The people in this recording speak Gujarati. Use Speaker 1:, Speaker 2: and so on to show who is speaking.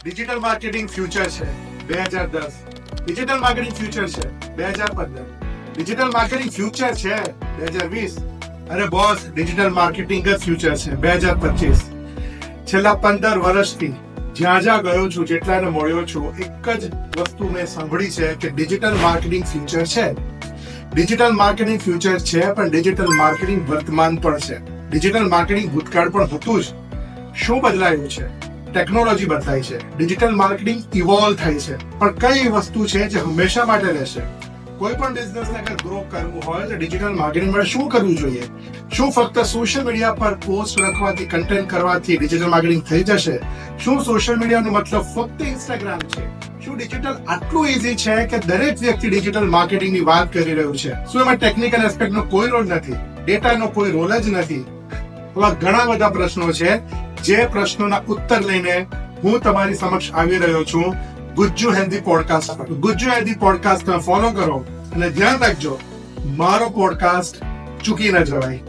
Speaker 1: ડિજિટલ માર્કેટિંગ ફ્યુચર છે 2010, ડિજિટલ માર્કેટિંગ ફ્યુચર છે 2015, ડિજિટલ માર્કેટિંગ ફ્યુચર છે 2020. અરે બોસ, ડિજિટલ માર્કેટિંગ જ ફ્યુચર છે 2025. છેલ્લા 15 વર્ષથી જ્યાં જ્યાં ગયો છું, જેટલાને મળ્યો છું, એક જ વસ્તુ મેં સાંભળી છે કે ડિજિટલ માર્કેટિંગ ફ્યુચર છે. ડિજિટલ માર્કેટિંગ ફ્યુચર છે, પણ ડિજિટલ માર્કેટિંગ વર્તમાન પણ છે. ડિજિટલ માર્કેટિંગ ભૂતકાળ પણ હતું જ. શું બદલાયું છે? ટેકનોલોજી બદલાય છે, ડિજિટલ માર્કેટિંગ ઇવોલ્વ થાય છે, પણ કઈ વસ્તુ છે જે હંમેશા માટે રહેશે? કોઈ પણ બિઝનેસને અગર ગ્રો કરવું હોય તો ડિજિટલ માર્કેટિંગ માટે શું કરવું જોઈએ? શું ફક્ત સોશિયલ મીડિયા પર પોસ્ટ લખવાથી, કન્ટેન્ટ કરવાથી ડિજિટલ માર્કેટિંગ થઈ જશે? શું સોશિયલ મીડિયાનો મતલબ ફક્ત ઇન્સ્ટાગ્રામ છે? શું ડિજિટલ આટલું ઇઝી છે કે દરેક વ્યક્તિ ડિજિટલ માર્કેટિંગની વાત કરી રહ્યું છે? શું એમાં ટેકનિકલ એસ્પેક્ટનો કોઈ રોલ નથી? ડેટાનો કોઈ રોલ જ નથી? આવા ઘણા બધા પ્રશ્નો છે, જે પ્રશ્નોના ઉત્તર લઈને હું તમારી સમક્ષ આવી રહ્યો છું ગુજ્જુ હેલ્ધી પોડકાસ્ટ પર. ગુજ્જુ હેલ્ધી પોડકાસ્ટ ફોલો કરો અને ધ્યાન રાખજો, મારો પોડકાસ્ટ ચૂકી ન જવાય.